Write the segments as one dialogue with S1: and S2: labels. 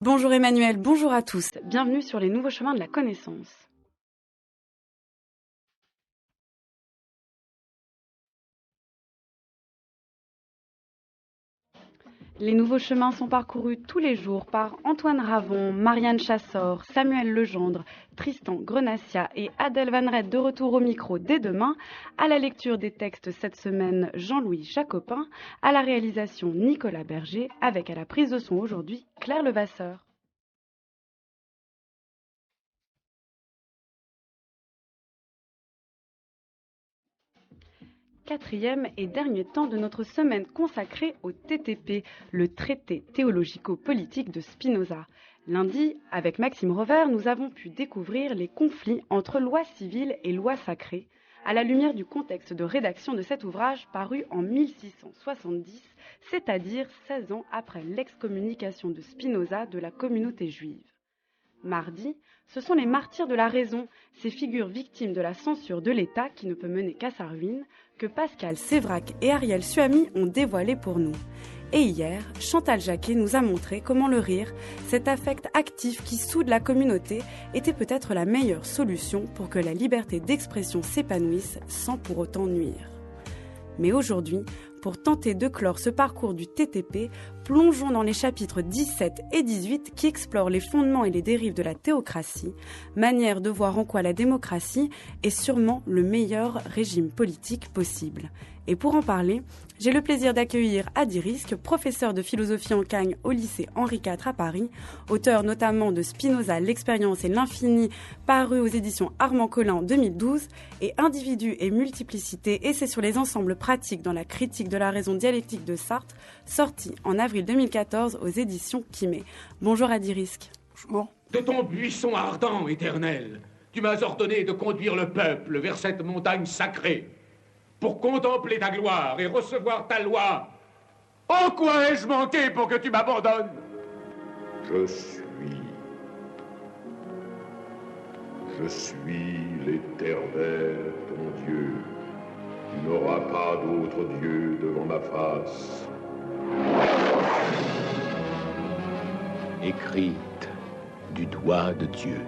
S1: Bonjour Emmanuel, bonjour à tous. Bienvenue sur les nouveaux chemins de la connaissance. Les nouveaux chemins sont parcourus tous les jours par Antoine Ravon, Marianne Chassor, Samuel Legendre, Tristan Grenassia et Adèle Van Rett de retour au micro dès demain. À la lecture des textes cette semaine, Jean-Louis Jacopin. À la réalisation, Nicolas Berger. Avec à la prise de son aujourd'hui, Claire Levasseur. Quatrième et dernier temps de notre semaine consacrée au TTP, le traité théologico-politique de Spinoza. Lundi, avec Maxime Rover, nous avons pu découvrir les conflits entre loi civile et loi sacrée, à la lumière du contexte de rédaction de cet ouvrage paru en 1670, c'est-à-dire 16 ans après l'excommunication de Spinoza de la communauté juive. Mardi, ce sont les martyrs de la raison, ces figures victimes de la censure de l'État qui ne peut mener qu'à sa ruine, que Pascal Sévrac et Ariel Suami ont dévoilé pour nous. Et hier, Chantal Jacquet nous a montré comment le rire, cet affect actif qui soude la communauté, était peut-être la meilleure solution pour que la liberté d'expression s'épanouisse sans pour autant nuire. Mais aujourd'hui, pour tenter de clore ce parcours du TTP, plongeons dans les chapitres 17 et 18 qui explorent les fondements et les dérives de la théocratie, manière de voir en quoi la démocratie est sûrement le meilleur régime politique possible. Et pour en parler, j'ai le plaisir d'accueillir Adi Risque, professeur de philosophie en Cagne au lycée Henri IV à Paris, auteur notamment de Spinoza, l'expérience et l'infini, paru aux éditions Armand Collin en 2012, et Individu et multiplicité, essai sur les ensembles pratiques dans la critique de la raison dialectique de Sartre, sorti en avril 2014 aux éditions Quimet. Bonjour Adi Risque.
S2: Bonjour.
S3: De ton buisson ardent, éternel, tu m'as ordonné de conduire le peuple vers cette montagne sacrée, pour contempler ta gloire et recevoir ta loi. En quoi ai-je manqué pour que tu m'abandonnes?
S2: Je suis l'Éternel, ton Dieu. Tu n'auras pas d'autre Dieu devant ma face.
S4: Écrite du doigt de Dieu.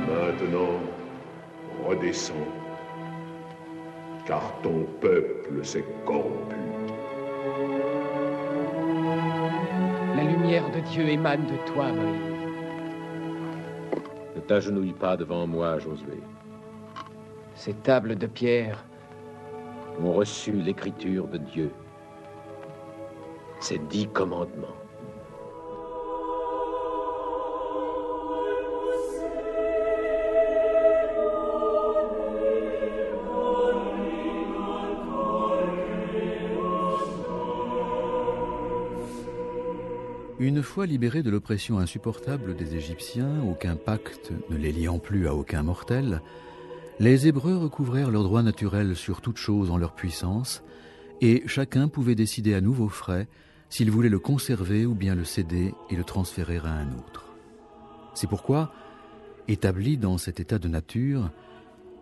S2: Maintenant, redescends, car ton peuple s'est corrompu.
S5: La lumière de Dieu émane de toi, Moïse.
S4: Ne t'agenouille pas devant moi, Josué.
S5: Ces tables de pierre
S4: Ont reçu l'écriture de Dieu. Ces 10 commandements.
S6: Une fois libérés de l'oppression insupportable des Égyptiens, aucun pacte ne les liant plus à aucun mortel, les Hébreux recouvrèrent leur droit naturel sur toute chose en leur puissance, et chacun pouvait décider à nouveau frais s'il voulait le conserver ou bien le céder et le transférer à un autre. C'est pourquoi, établis dans cet état de nature,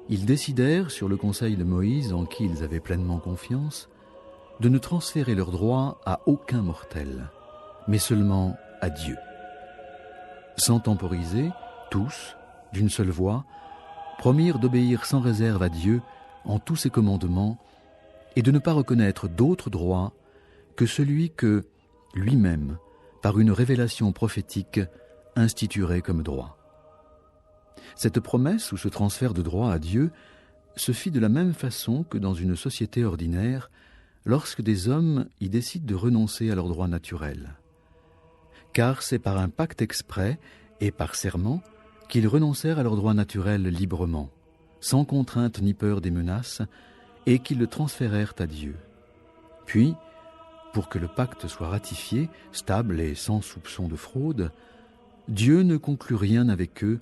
S6: ils décidèrent, sur le conseil de Moïse en qui ils avaient pleinement confiance, de ne transférer leurs droits à aucun mortel, mais seulement à Dieu. Sans temporiser, tous, d'une seule voix, promirent d'obéir sans réserve à Dieu en tous ses commandements et de ne pas reconnaître d'autre droit que celui que, lui-même, par une révélation prophétique, instituerait comme droit. Cette promesse ou ce transfert de droit à Dieu se fit de la même façon que dans une société ordinaire lorsque des hommes y décident de renoncer à leurs droits naturels. Car c'est par un pacte exprès et par serment qu'ils renoncèrent à leurs droits naturels librement, sans contrainte ni peur des menaces, et qu'ils le transférèrent à Dieu. Puis, pour que le pacte soit ratifié, stable et sans soupçon de fraude, Dieu ne conclut rien avec eux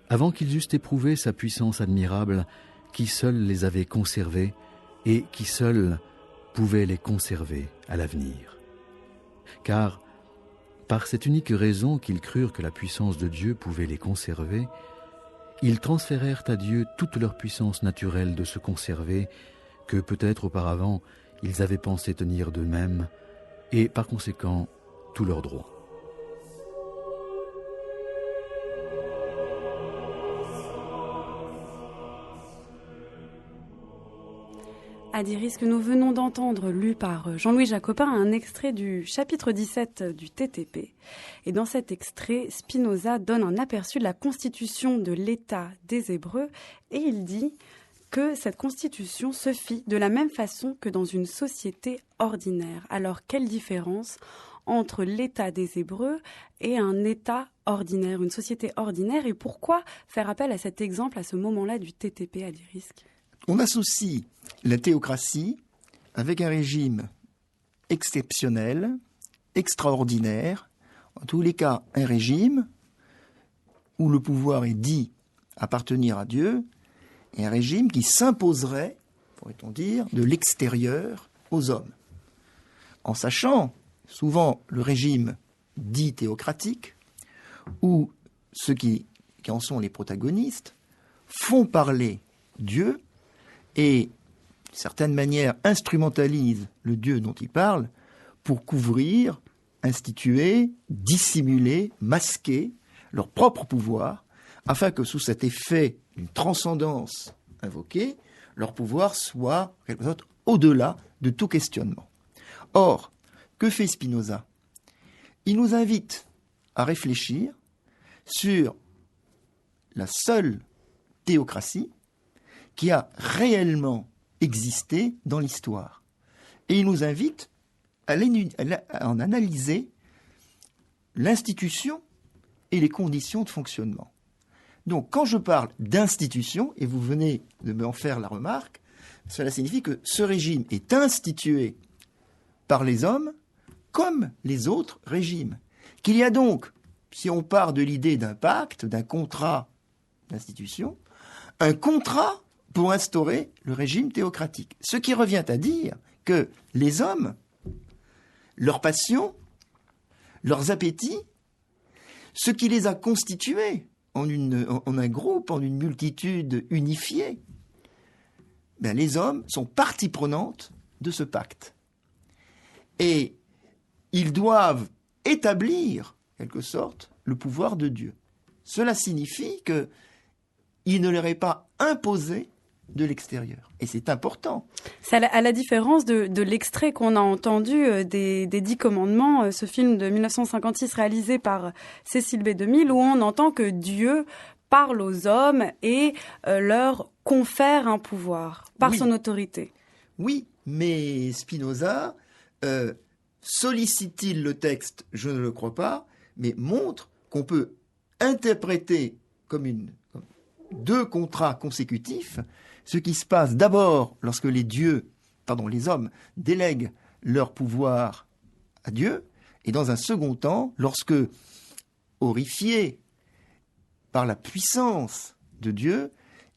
S6: avant qu'ils eussent éprouvé sa puissance admirable qui seule les avait conservés et qui seule pouvait les conserver à l'avenir. Car, par cette unique raison qu'ils crurent que la puissance de Dieu pouvait les conserver, ils transférèrent à Dieu toute leur puissance naturelle de se conserver, que peut-être auparavant ils avaient pensé tenir d'eux-mêmes, et par conséquent tous leurs droits.
S1: Adi, que nous venons d'entendre, lu par Jean-Louis Jacopin, un extrait du chapitre 17 du TTP. Et dans cet extrait, Spinoza donne un aperçu de la constitution de l'État des Hébreux et il dit que cette constitution se fit de la même façon que dans une société ordinaire. Alors, quelle différence entre l'État des Hébreux et un État ordinaire, une société ordinaire, et pourquoi faire appel à cet exemple à ce moment-là du TTP, Adi?
S7: On associe la théocratie avec un régime exceptionnel, extraordinaire, en tous les cas un régime où le pouvoir est dit appartenir à Dieu, et un régime qui s'imposerait, pourrait-on dire, de l'extérieur aux hommes. En sachant souvent le régime dit théocratique, où ceux qui en sont les protagonistes font parler Dieu et, d'une certaine manière, instrumentalisent le Dieu dont ils parlent pour couvrir, instituer, dissimuler, masquer leur propre pouvoir, afin que sous cet effet d'une transcendance invoquée, leur pouvoir soit, en quelque sorte, au-delà de tout questionnement. Or, que fait Spinoza? Il nous invite à réfléchir sur la seule théocratie qui a réellement existé dans l'histoire. Et il nous invite à en analyser l'institution et les conditions de fonctionnement. Donc, quand je parle d'institution, et vous venez de m'en faire la remarque, cela signifie que ce régime est institué par les hommes comme les autres régimes. Qu'il y a donc, si on part de l'idée d'un pacte, d'un contrat d'institution, un contrat pour instaurer le régime théocratique. Ce qui revient à dire que les hommes, leurs passions, leurs appétits, ce qui les a constitués en un groupe, en une multitude unifiée, ben les hommes sont partie prenante de ce pacte. Et ils doivent établir, en quelque sorte, le pouvoir de Dieu. Cela signifie qu'il ne leur est pas imposé de l'extérieur. Et c'est important.
S1: C'est à la différence de l'extrait qu'on a entendu des 10 commandements, ce film de 1956 réalisé par Cécile B2000, où on entend que Dieu parle aux hommes et leur confère un pouvoir par son autorité.
S7: Oui, mais Spinoza sollicite-t-il le texte? Je ne le crois pas, mais montre qu'on peut interpréter comme deux contrats consécutifs ce qui se passe d'abord lorsque les hommes délèguent leur pouvoir à Dieu, et dans un second temps, lorsque, horrifiés par la puissance de Dieu,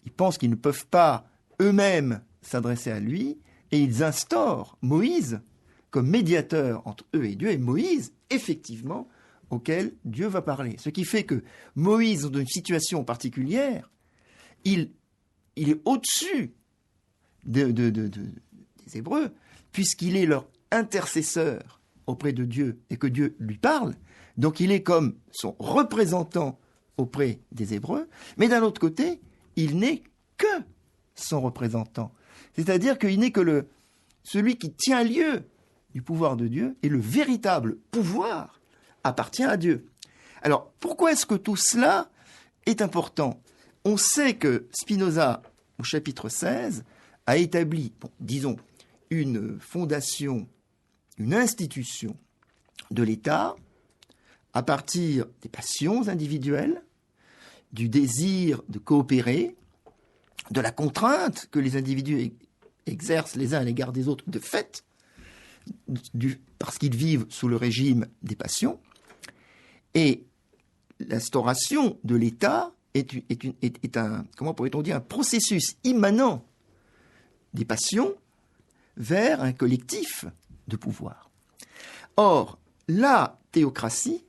S7: ils pensent qu'ils ne peuvent pas eux-mêmes s'adresser à lui, et ils instaurent Moïse comme médiateur entre eux et Dieu, et Moïse, effectivement, auquel Dieu va parler. Ce qui fait que Moïse, dans une situation particulière, il est au-dessus des Hébreux, puisqu'il est leur intercesseur auprès de Dieu et que Dieu lui parle. Donc il est comme son représentant auprès des Hébreux, mais d'un autre côté, il n'est que son représentant. C'est-à-dire qu'il n'est que celui qui tient lieu du pouvoir de Dieu, et le véritable pouvoir appartient à Dieu. Alors, pourquoi est-ce que tout cela est important? On sait que Spinoza, au chapitre 16, a établi, disons, une fondation, une institution de l'État à partir des passions individuelles, du désir de coopérer, de la contrainte que les individus exercent les uns à l'égard des autres de fait, parce qu'ils vivent sous le régime des passions. Et l'instauration de l'État est un, comment pourrait-on dire, un processus immanent des passions vers un collectif de pouvoir. Or, la théocratie,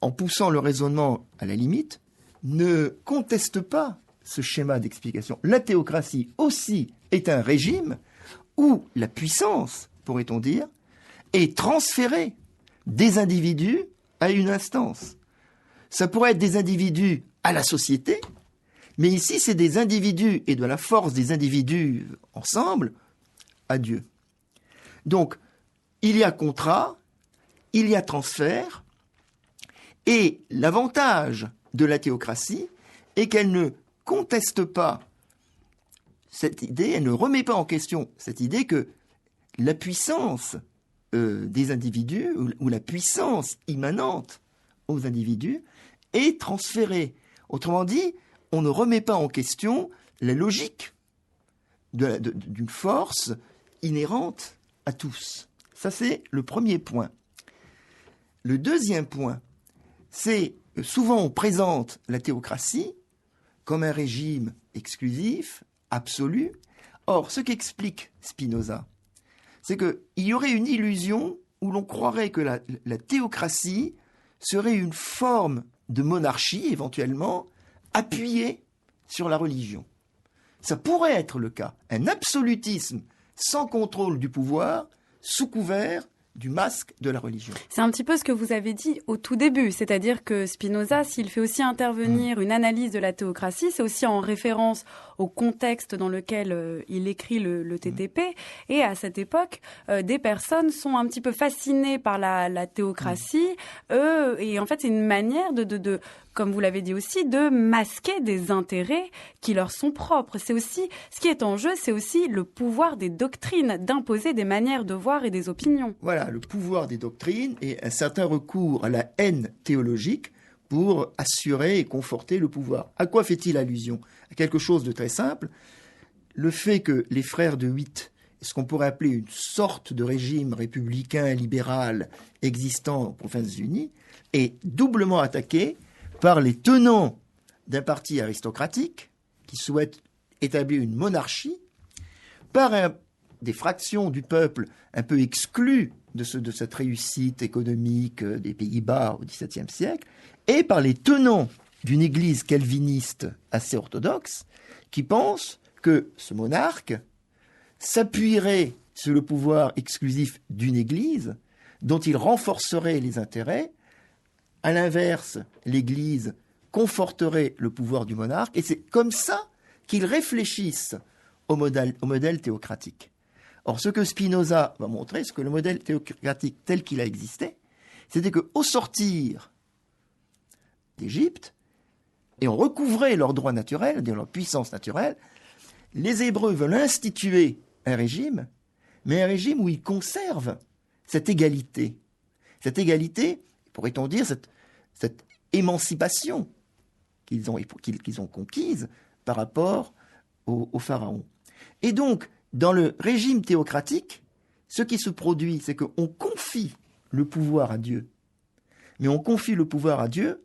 S7: en poussant le raisonnement à la limite, ne conteste pas ce schéma d'explication. La théocratie aussi est un régime où la puissance, pourrait-on dire, est transférée des individus à une instance. Ça pourrait être des individus à la société, Mais ici, c'est des individus et de la force des individus ensemble à Dieu. Donc, il y a contrat, il y a transfert, et l'avantage de la théocratie est qu'elle ne conteste pas cette idée, elle ne remet pas en question cette idée que la puissance des individus, ou la puissance immanente aux individus, est transférée. Autrement dit, on ne remet pas en question la logique d'une force inhérente à tous. Ça, c'est le premier point. Le deuxième point, c'est souvent on présente la théocratie comme un régime exclusif, absolu. Or, ce qu'explique Spinoza, c'est qu'il y aurait une illusion où l'on croirait que la théocratie serait une forme de monarchie, éventuellement, appuyée sur la religion. Ça pourrait être le cas, un absolutisme sans contrôle du pouvoir, sous couvert du masque de la religion.
S1: C'est un petit peu ce que vous avez dit au tout début, c'est-à-dire que Spinoza, s'il fait aussi intervenir une analyse de la théocratie, c'est aussi en référence au contexte dans lequel il écrit le TTP, et à cette époque, des personnes sont un petit peu fascinées par la théocratie, et en fait c'est une manière de comme vous l'avez dit aussi, de masquer des intérêts qui leur sont propres. C'est aussi, ce qui est en jeu, c'est aussi le pouvoir des doctrines, d'imposer des manières de voir et des opinions.
S7: Voilà, le pouvoir des doctrines et un certain recours à la haine théologique pour assurer et conforter le pouvoir. À quoi fait-il allusion? À quelque chose de très simple. Le fait que les frères de Witt, ce qu'on pourrait appeler une sorte de régime républicain libéral existant aux Provinces-Unies, est doublement attaqué par les tenants d'un parti aristocratique qui souhaite établir une monarchie, par des fractions du peuple un peu exclues de cette réussite économique des Pays-Bas au XVIIe siècle, et par les tenants d'une église calviniste assez orthodoxe qui pensent que ce monarque s'appuierait sur le pouvoir exclusif d'une église dont il renforcerait les intérêts. À l'inverse, l'Église conforterait le pouvoir du monarque, et c'est comme ça qu'ils réfléchissent au modèle théocratique. Or, ce que Spinoza va montrer, c'est que le modèle théocratique tel qu'il a existé, c'était qu'au sortir d'Égypte, et on recouvrait leur droit naturel, leur puissance naturelle, les Hébreux veulent instituer un régime, mais un régime où ils conservent cette égalité. Cette égalité, pourrait-on dire, cette émancipation qu'ils ont conquise par rapport au pharaon. Et donc, dans le régime théocratique, ce qui se produit, c'est qu'on confie le pouvoir à Dieu. Mais on confie le pouvoir à Dieu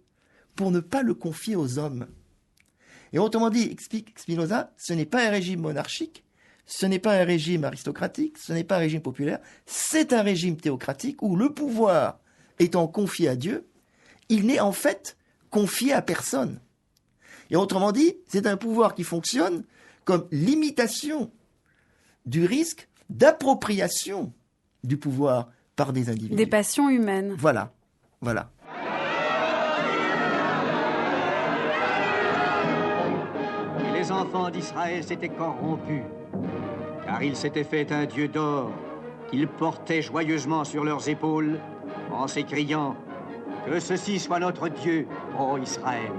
S7: pour ne pas le confier aux hommes. Et autrement dit, explique Spinoza, ce n'est pas un régime monarchique, ce n'est pas un régime aristocratique, ce n'est pas un régime populaire, c'est un régime théocratique où le pouvoir étant confié à Dieu, il n'est en fait confié à personne. Et autrement dit, c'est un pouvoir qui fonctionne comme limitation du risque d'appropriation du pouvoir par des individus.
S1: Des passions humaines.
S7: Voilà.
S8: Et les enfants d'Israël s'étaient corrompus, car ils s'étaient fait un dieu d'or qu'ils portaient joyeusement sur leurs épaules en s'écriant « Que ceci soit notre Dieu, ô Israël !»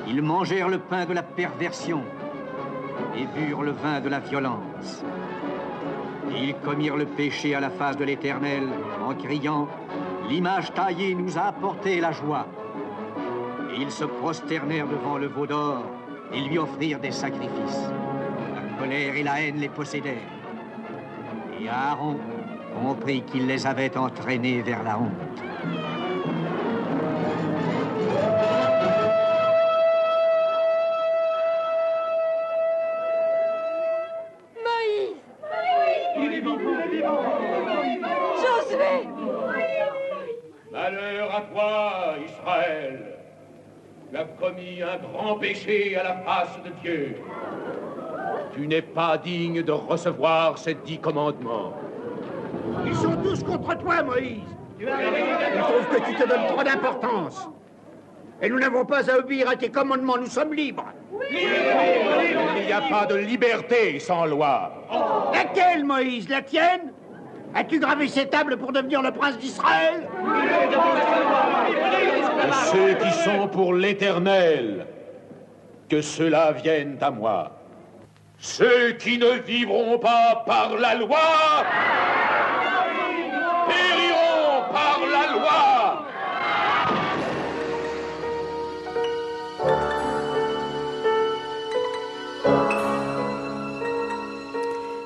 S8: Ils mangèrent le pain de la perversion et burent le vin de la violence. Et ils commirent le péché à la face de l'Éternel en criant « L'image taillée nous a apporté la joie !» Et ils se prosternèrent devant le veau d'or et lui offrirent des sacrifices. La colère et la haine les possédèrent. Et Aaron comprit qu'il les avait entraînés vers la honte.
S3: Malheur à toi, Israël! Tu as commis un grand péché à la face de Dieu. Tu n'es pas digne de recevoir ces 10 commandements.
S9: Ils sont tous contre toi, Moïse. Il trouve que tu te donnes trop d'importance. Et nous n'avons pas à obéir à tes commandements, nous sommes libres.
S3: Il n'y a pas de liberté sans loi.
S9: Laquelle, Moïse? La tienne? As-tu gravé ces tables pour devenir le prince d'Israël?
S3: Que ceux qui sont pour l'Éternel, que ceux-là viennent à moi. Ceux qui ne vivront pas par la loi périront par la loi.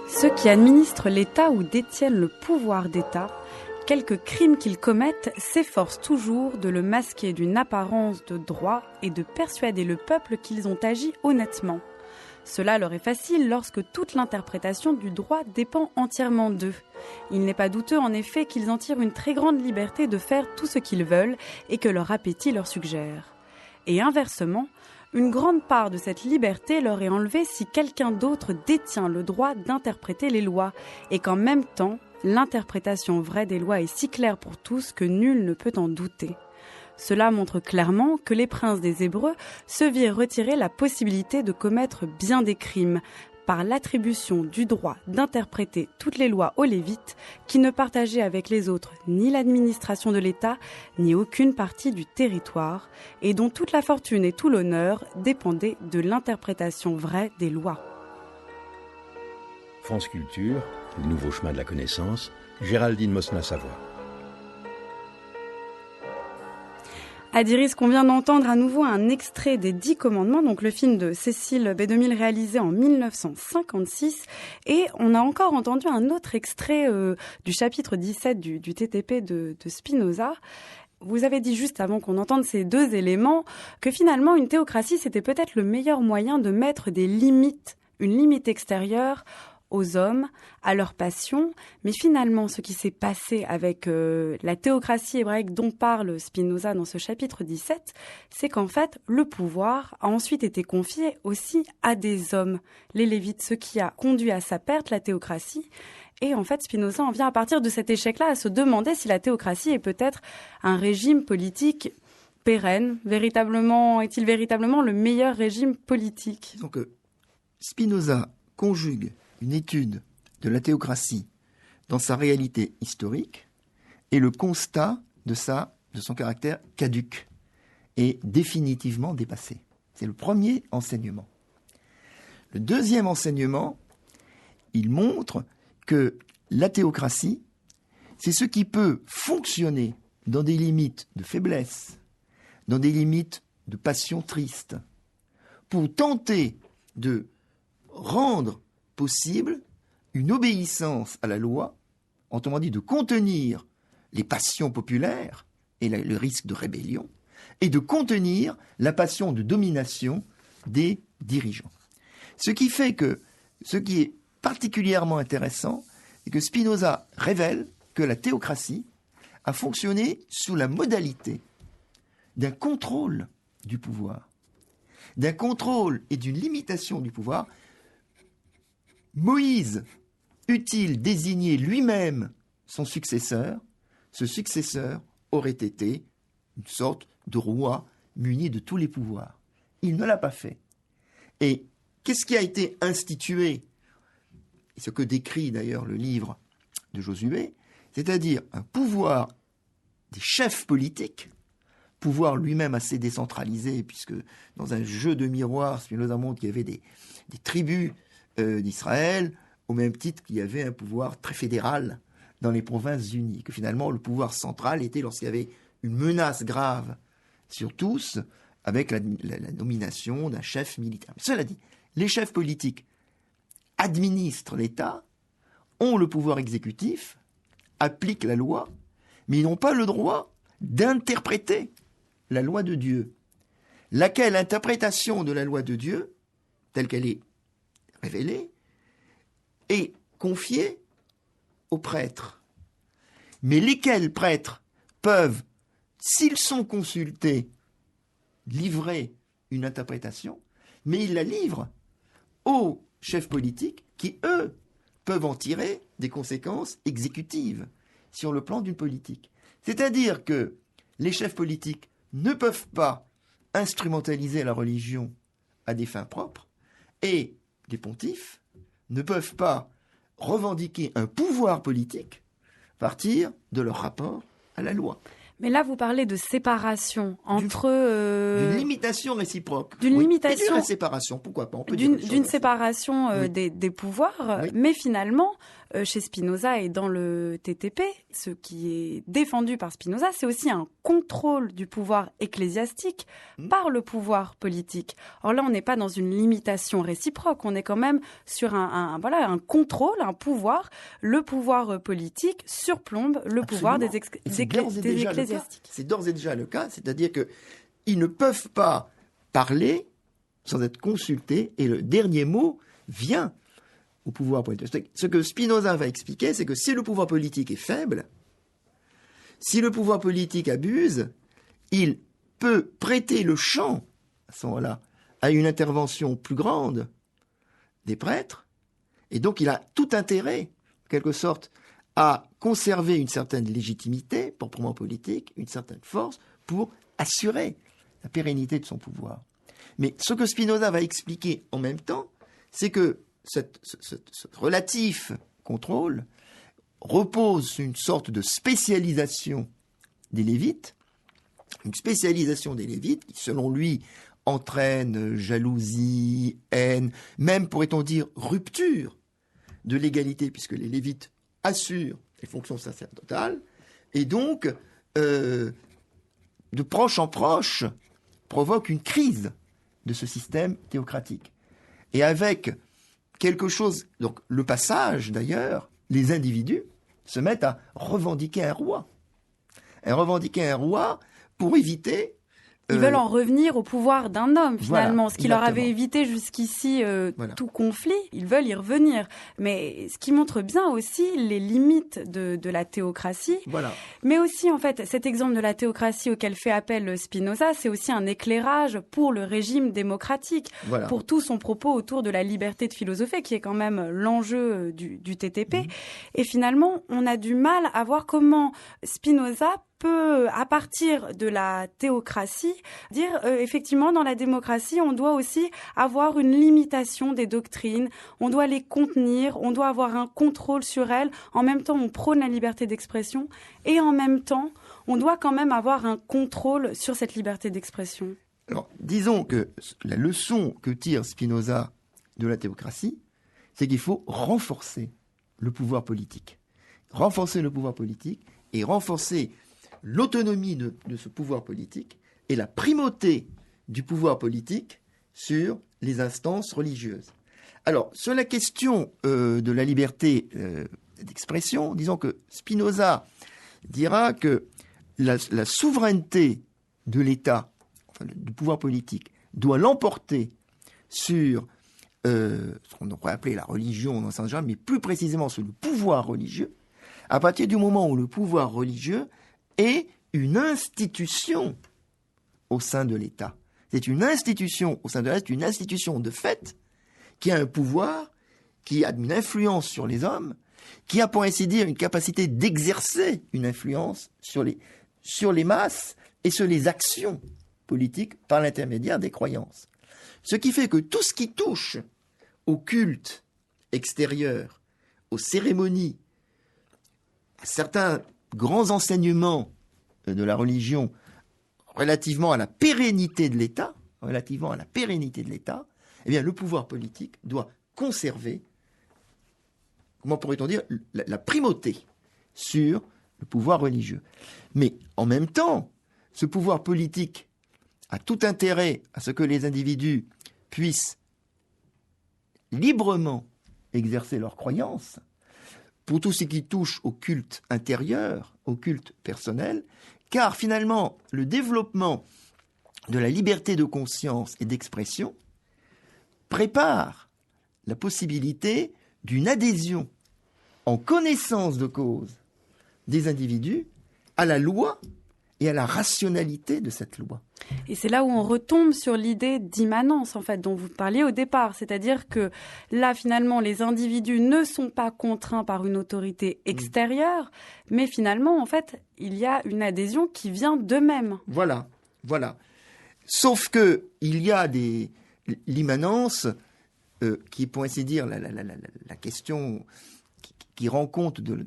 S1: Ceux qui administrent l'État ou détiennent le pouvoir d'État, quelque crime qu'ils commettent, s'efforcent toujours de le masquer d'une apparence de droit et de persuader le peuple qu'ils ont agi honnêtement. Cela leur est facile lorsque toute l'interprétation du droit dépend entièrement d'eux. Il n'est pas douteux en effet qu'ils en tirent une très grande liberté de faire tout ce qu'ils veulent et que leur appétit leur suggère. Et inversement, une grande part de cette liberté leur est enlevée si quelqu'un d'autre détient le droit d'interpréter les lois et qu'en même temps, l'interprétation vraie des lois est si claire pour tous que nul ne peut en douter. Cela montre clairement que les princes des Hébreux se virent retirer la possibilité de commettre bien des crimes par l'attribution du droit d'interpréter toutes les lois aux Lévites qui ne partageaient avec les autres ni l'administration de l'État ni aucune partie du territoire et dont toute la fortune et tout l'honneur dépendaient de l'interprétation vraie des lois.
S10: France Culture, le nouveau chemin de la connaissance, Géraldine Mosna-Savoie.
S1: Adiris, qu'on vient d'entendre à nouveau un extrait des 10 commandements, donc le film de Cécile B. 2000 réalisé en 1956. Et on a encore entendu un autre extrait du chapitre 17 du TTP de Spinoza. Vous avez dit juste avant qu'on entende ces deux éléments que finalement une théocratie c'était peut-être le meilleur moyen de mettre des limites, une limite extérieure aux hommes, à leurs passions, mais finalement ce qui s'est passé avec la théocratie hébraïque dont parle Spinoza dans ce chapitre 17, c'est qu'en fait le pouvoir a ensuite été confié aussi à des hommes, les Lévites, ce qui a conduit à sa perte, la théocratie. Et en fait Spinoza en vient à partir de cet échec-là à se demander si la théocratie est peut-être un régime politique pérenne, est-il véritablement le meilleur régime politique?
S7: Donc Spinoza conjugue une étude de la théocratie dans sa réalité historique et le constat de son caractère caduc et définitivement dépassé. C'est le premier enseignement. Le deuxième enseignement, il montre que la théocratie, c'est ce qui peut fonctionner dans des limites de faiblesse, dans des limites de passion triste, pour tenter de rendre possible une obéissance à la loi, autrement dit de contenir les passions populaires et le risque de rébellion, et de contenir la passion de domination des dirigeants. Ce qui fait que, ce qui est particulièrement intéressant, c'est que Spinoza révèle que la théocratie a fonctionné sous la modalité d'un contrôle du pouvoir, d'un contrôle et d'une limitation du pouvoir. Moïse eût-il désigné lui-même son successeur, ce successeur aurait été une sorte de roi muni de tous les pouvoirs. Il ne l'a pas fait. Et qu'est-ce qui a été institué? Et ce que décrit d'ailleurs le livre de Josué, c'est-à-dire un pouvoir des chefs politiques, pouvoir lui-même assez décentralisé, puisque dans un jeu de miroir, Spinoza montre qu'il y avait des tribus d'Israël, au même titre qu'il y avait un pouvoir très fédéral dans les provinces unies, que finalement le pouvoir central était lorsqu'il y avait une menace grave sur tous, avec la nomination d'un chef militaire. Mais cela dit, les chefs politiques administrent l'État, ont le pouvoir exécutif, appliquent la loi, mais ils n'ont pas le droit d'interpréter la loi de Dieu. Laquelle interprétation de la loi de Dieu, telle qu'elle est révélée, est confiée aux prêtres. Mais lesquels prêtres peuvent, s'ils sont consultés, livrer une interprétation, mais ils la livrent aux chefs politiques qui, eux, peuvent en tirer des conséquences exécutives sur le plan d'une politique. C'est-à-dire que les chefs politiques ne peuvent pas instrumentaliser la religion à des fins propres, et les pontifes ne peuvent pas revendiquer un pouvoir politique à partir de leur rapport à la loi.
S1: Mais là, vous parlez de séparation entre...
S7: D'une limitation réciproque.
S1: D'une limitation...
S7: Et d'une séparation, pourquoi pas, on peut
S1: d'une séparation des pouvoirs,
S7: oui.
S1: Mais finalement, chez Spinoza et dans le TTP, ce qui est défendu par Spinoza, c'est aussi un contrôle du pouvoir ecclésiastique par le pouvoir politique. Or là, on n'est pas dans une limitation réciproque, on est quand même sur un contrôle, un pouvoir. Le pouvoir politique surplombe le pouvoir des ecclésiastiques.
S7: C'est d'ores et déjà le cas, c'est-à-dire qu'ils ne peuvent pas parler sans être consultés, et le dernier mot vient au pouvoir politique. Ce que Spinoza va expliquer, c'est que si le pouvoir politique est faible, si le pouvoir politique abuse, il peut prêter le champ, à ce moment-là, à une intervention plus grande des prêtres, et donc il a tout intérêt, en quelque sorte, à conserver une certaine légitimité, proprement politique, une certaine force, pour assurer la pérennité de son pouvoir. Mais ce que Spinoza va expliquer en même temps, c'est que ce relatif contrôle repose sur une sorte de spécialisation des Lévites, une spécialisation des Lévites qui, selon lui, entraîne jalousie, haine, même, pourrait-on dire, rupture de l'égalité, puisque les Lévites assurent les fonctions sacerdotales, et donc, de proche en proche, provoque une crise de ce système théocratique. Et avec quelque chose, donc le passage d'ailleurs, les individus se mettent à revendiquer un roi. Pour éviter...
S1: Ils veulent en revenir au pouvoir d'un homme, finalement.
S7: Voilà,
S1: ce qui leur avait évité jusqu'ici tout conflit, ils veulent y revenir. Mais ce qui montre bien aussi les limites de la théocratie.
S7: Voilà.
S1: Mais aussi, en fait, cet exemple de la théocratie auquel fait appel Spinoza, c'est aussi un éclairage pour le régime démocratique, pour tout son propos autour de la liberté de philosopher, qui est quand même l'enjeu du TTP. Et finalement, on a du mal à voir comment Spinoza peut, à partir de la théocratie, dire effectivement dans la démocratie, on doit aussi avoir une limitation des doctrines, on doit les contenir, on doit avoir un contrôle sur elles. En même temps, on prône la liberté d'expression et en même temps, on doit quand même avoir un contrôle sur cette liberté d'expression.
S7: Alors, disons que la leçon que tire Spinoza de la théocratie, c'est qu'il faut renforcer le pouvoir politique. Renforcer le pouvoir politique et renforcer l'autonomie de ce pouvoir politique et la primauté du pouvoir politique sur les instances religieuses. Alors, sur la question de la liberté d'expression, disons que Spinoza dira que la souveraineté de l'État, enfin, du pouvoir politique, doit l'emporter sur ce qu'on pourrait appeler la religion dans Saint-Jean, mais plus précisément sur le pouvoir religieux, à partir du moment où le pouvoir religieux est une institution au sein de l'État. C'est une institution au sein de l'État, c'est une institution de fait qui a un pouvoir, qui a une influence sur les hommes, qui a pour ainsi dire une capacité d'exercer une influence sur les masses et sur les actions politiques par l'intermédiaire des croyances. Ce qui fait que tout ce qui touche au culte extérieur, aux cérémonies, à certains grands enseignements de la religion relativement à la pérennité de l'État, eh bien, le pouvoir politique doit conserver, comment pourrait-on dire, la primauté sur le pouvoir religieux. Mais en même temps, ce pouvoir politique a tout intérêt à ce que les individus puissent librement exercer leurs croyances pour tout ce qui touche au culte intérieur, au culte personnel, car finalement, le développement de la liberté de conscience et d'expression prépare la possibilité d'une adhésion en connaissance de cause des individus à la loi et à la rationalité de cette loi.
S1: Et c'est là où on retombe sur l'idée d'immanence, en fait, dont vous parliez au départ. C'est-à-dire que là, finalement, les individus ne sont pas contraints par une autorité extérieure, mais finalement, en fait, il y a une adhésion qui vient d'eux-mêmes.
S7: Voilà. Sauf que il y a l'immanence qui est, pour ainsi dire, la question qui rend compte de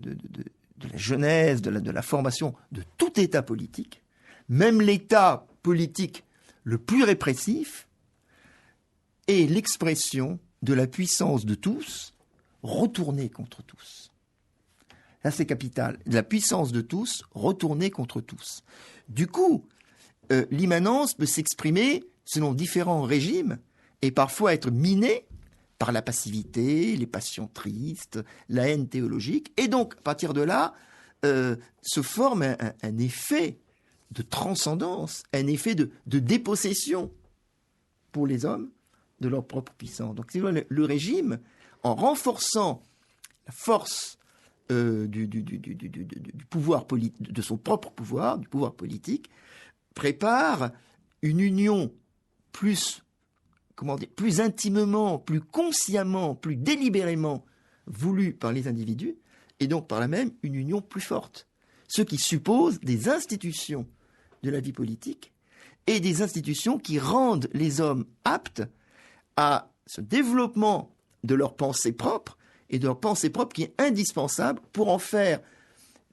S7: la genèse, de la formation de tout État politique, même l'État politique le plus répressif, est l'expression de la puissance de tous retournée contre tous. Là, c'est capital. La puissance de tous retournée contre tous. Du coup, l'immanence peut s'exprimer selon différents régimes et parfois être minée par la passivité, les passions tristes, la haine théologique. Et donc, à partir de là, se forme un effet de transcendance, un effet de dépossession pour les hommes de leur propre puissance. Donc, le régime, en renforçant la force du pouvoir politique, de son propre pouvoir, du pouvoir politique, prépare une union plus intimement, plus consciemment, plus délibérément voulue par les individus, et donc par là même une union plus forte. Ce qui suppose des institutions de la vie politique et des institutions qui rendent les hommes aptes à ce développement de leur pensée propre, et de leur pensée propre qui est indispensable pour en faire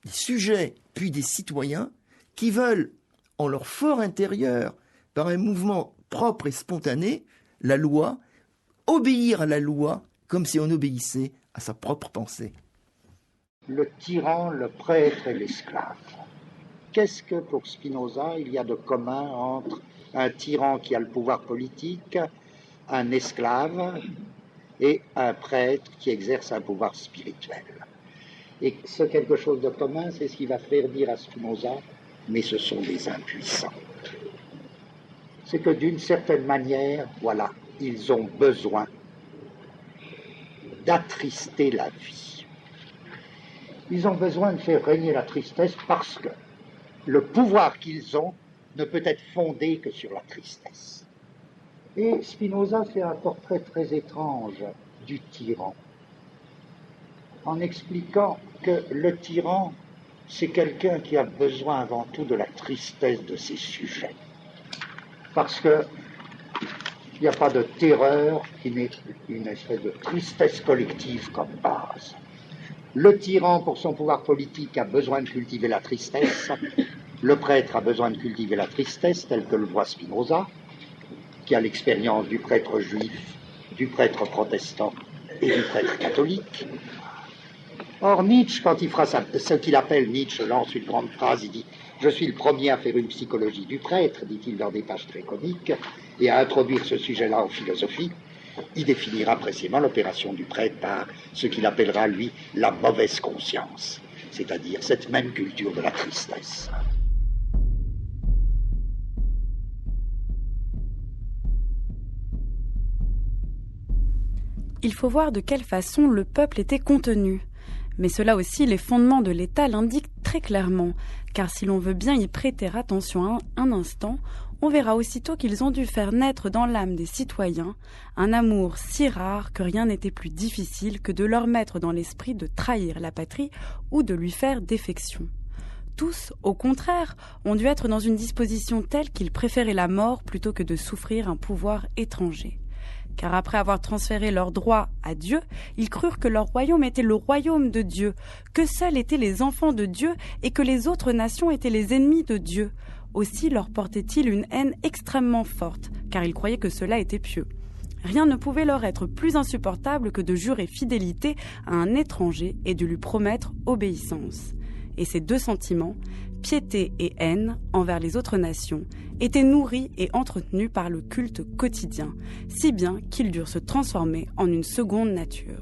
S7: des sujets puis des citoyens qui veulent, en leur fort intérieur, par un mouvement propre et spontané, la loi, obéir à la loi comme si on obéissait à sa propre pensée.
S9: Le tyran, le prêtre et l'esclave. Qu'est-ce que pour Spinoza il y a de commun entre un tyran qui a le pouvoir politique, un esclave et un prêtre qui exerce un pouvoir spirituel? Et ce quelque chose de commun, c'est ce qui va faire dire à Spinoza, mais ce sont des impuissants. C'est que d'une certaine manière, voilà, ils ont besoin d'attrister la vie. Ils ont besoin de faire régner la tristesse parce que le pouvoir qu'ils ont ne peut être fondé que sur la tristesse. Et Spinoza fait un portrait très étrange du tyran, en expliquant que le tyran, c'est quelqu'un qui a besoin avant tout de la tristesse de ses sujets. Parce que il n'y a pas de terreur qui n'ait une espèce de tristesse collective comme base. Le tyran, pour son pouvoir politique, a besoin de cultiver la tristesse. Le prêtre a besoin de cultiver la tristesse, tel que le voit Spinoza, qui a l'expérience du prêtre juif, du prêtre protestant et du prêtre catholique. Or, Nietzsche, quand il fera ce qu'il appelle, Nietzsche lance une grande phrase, il dit « Je suis le premier à faire une psychologie du prêtre », dit-il dans des pages très comiques, et à introduire ce sujet-là en philosophie. Il définira précisément l'opération du prêtre par ce qu'il appellera, lui, la mauvaise conscience, c'est-à-dire cette même culture de la tristesse.
S1: Il faut voir de quelle façon le peuple était contenu. Mais cela aussi, les fondements de l'État l'indiquent très clairement, car si l'on veut bien y prêter attention un instant, on verra aussitôt qu'ils ont dû faire naître dans l'âme des citoyens un amour si rare que rien n'était plus difficile que de leur mettre dans l'esprit de trahir la patrie ou de lui faire défection. Tous, au contraire, ont dû être dans une disposition telle qu'ils préféraient la mort plutôt que de souffrir un pouvoir étranger. Car après avoir transféré leurs droits à Dieu, ils crurent que leur royaume était le royaume de Dieu, que seuls étaient les enfants de Dieu et que les autres nations étaient les ennemis de Dieu. Aussi leur portaient-ils une haine extrêmement forte, car ils croyaient que cela était pieux. Rien ne pouvait leur être plus insupportable que de jurer fidélité à un étranger et de lui promettre obéissance. Et ces deux sentiments, piété et haine envers les autres nations, étaient nourris et entretenus par le culte quotidien, si bien qu'ils durent se transformer en une seconde nature.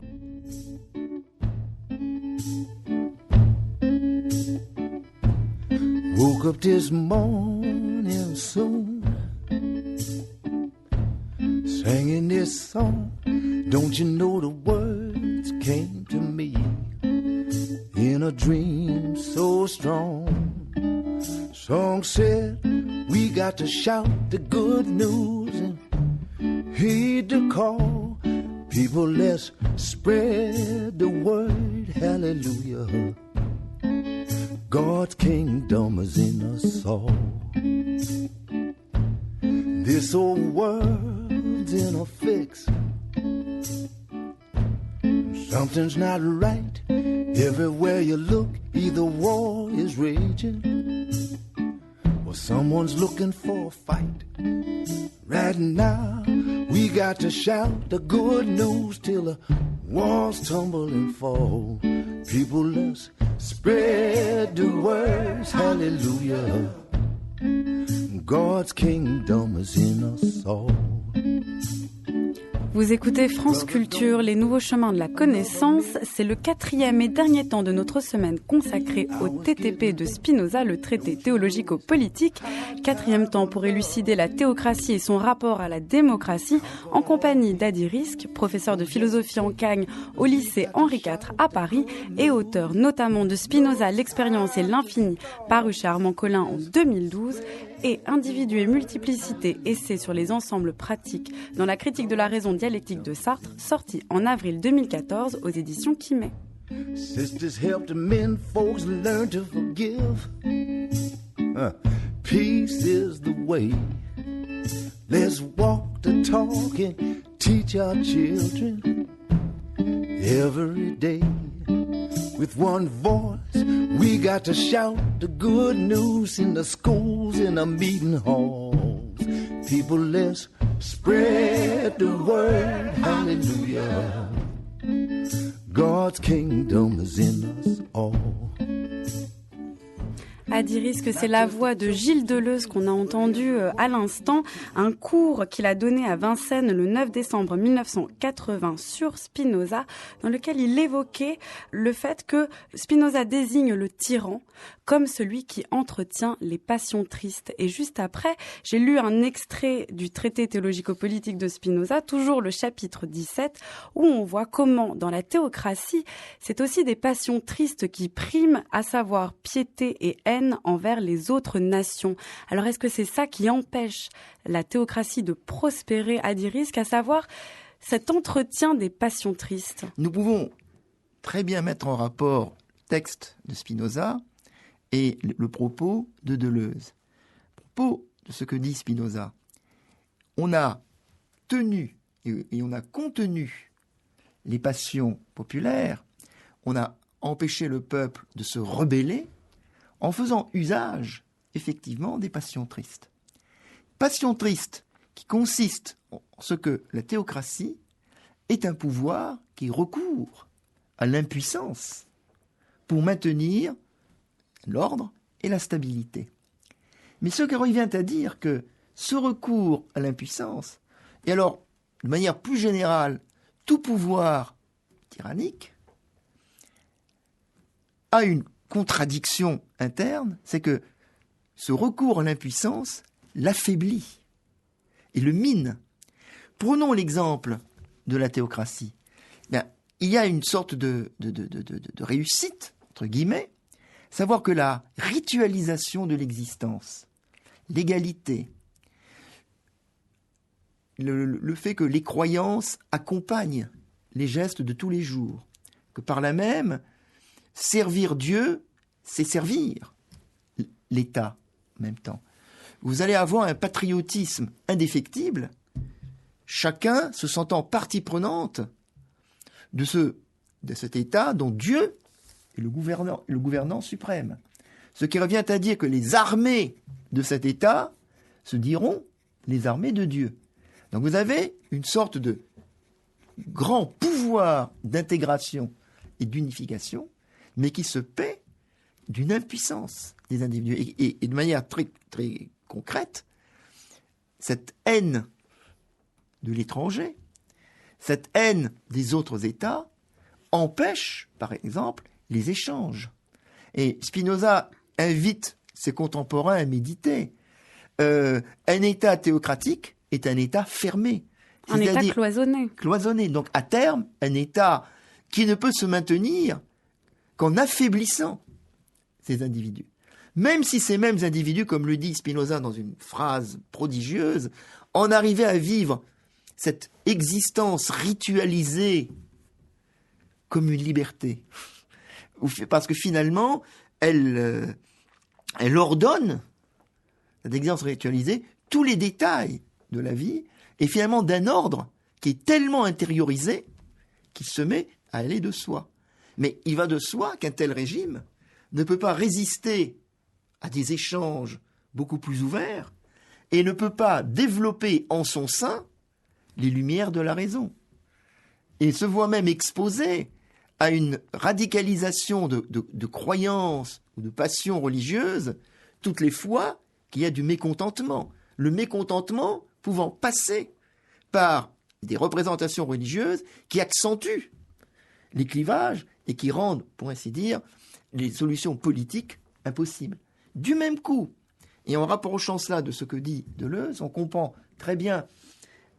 S11: Woke up this morning soon, singing this song. Don't you know the words came to me in a dream so strong? Song said we got to shout the good news and heed the call. People, let's spread the word. Hallelujah. God's kingdom is in us all. This old world's in a fix. Something's not right. Everywhere you look, either war is raging or someone's looking for a fight. Right now, we got to shout the good news till the walls tumble and fall. People, let's spread the words, hallelujah. God's kingdom is in us all.
S1: Vous écoutez France Culture, les nouveaux chemins de la connaissance. C'est le 4e et dernier temps de notre semaine consacrée au TTP de Spinoza, le traité théologico-politique. 4e temps pour élucider la théocratie et son rapport à la démocratie, en compagnie d'Adi Risk, professeur de philosophie en Cagne au lycée Henri IV à Paris et auteur notamment de Spinoza, l'expérience et l'infini, paru chez Armand Collin en 2012, et Individu et multiplicité, essai sur les ensembles pratiques dans la critique de la raison dialectique de Sartre, sorti en avril 2014 aux éditions Quimet.
S11: Sisters help the men folks learn to forgive. Peace is the way. Let's walk the talk and teach our children every day. With one voice, we got to shout the good news in the schools, in the meeting halls. People, let's spread the word, hallelujah. God's kingdom is in us all.
S1: Adi Risk, c'est la voix de Gilles Deleuze qu'on a entendu à l'instant, un cours qu'il a donné à Vincennes le 9 décembre 1980 sur Spinoza, dans lequel il évoquait le fait que Spinoza désigne le tyran comme celui qui entretient les passions tristes. Et juste après, j'ai lu un extrait du traité théologico-politique de Spinoza, toujours le chapitre 17, où on voit comment, dans la théocratie, c'est aussi des passions tristes qui priment, à savoir piété et haine envers les autres nations. Alors est-ce que c'est ça qui empêche la théocratie de prospérer, Adi Risk, à savoir cet entretien des passions tristes?
S7: Nous pouvons très bien mettre en rapport le texte de Spinoza et le propos de Deleuze. Propos de ce que dit Spinoza. On a tenu et on a contenu les passions populaires, on a empêché le peuple de se rebeller en faisant usage, effectivement, des passions tristes. Passions tristes qui consistent en ce que la théocratie est un pouvoir qui recourt à l'impuissance pour maintenir l'ordre et la stabilité. Mais ce qui revient à dire que ce recours à l'impuissance, et alors, de manière plus générale, tout pouvoir tyrannique, a une contradiction interne, c'est que ce recours à l'impuissance l'affaiblit et le mine. Prenons l'exemple de la théocratie. Bien, il y a une sorte de réussite, entre guillemets, savoir que la ritualisation de l'existence, l'égalité, le fait que les croyances accompagnent les gestes de tous les jours, que par là même, servir Dieu, c'est servir l'État en même temps. Vous allez avoir un patriotisme indéfectible, chacun se sentant partie prenante de cet État dont Dieu est le gouvernant suprême. Ce qui revient à dire que les armées de cet État se diront les armées de Dieu. Donc vous avez une sorte de grand pouvoir d'intégration et d'unification, mais qui se paie d'une impuissance des individus. Et de manière très, très concrète, cette haine de l'étranger, cette haine des autres États, empêche, par exemple, les échanges. Et Spinoza invite ses contemporains à méditer. Un État théocratique est un État fermé.
S1: Un État cloisonné.
S7: Cloisonné. Donc, à terme, un État qui ne peut se maintenir qu'en affaiblissant ces individus. Même si ces mêmes individus, comme le dit Spinoza dans une phrase prodigieuse, en arrivaient à vivre cette existence ritualisée comme une liberté. Parce que finalement, elle ordonne, cette existence ritualisée, tous les détails de la vie, et finalement d'un ordre qui est tellement intériorisé qu'il se met à aller de soi. Mais il va de soi qu'un tel régime ne peut pas résister à des échanges beaucoup plus ouverts et ne peut pas développer en son sein les lumières de la raison. Et se voit même exposé à une radicalisation de croyances ou de passions religieuses toutes les fois qu'il y a du mécontentement. Le mécontentement pouvant passer par des représentations religieuses qui accentuent les clivages et qui rendent, pour ainsi dire, les solutions politiques impossibles. Du même coup, et en rapprochant cela de ce que dit Deleuze, on comprend très bien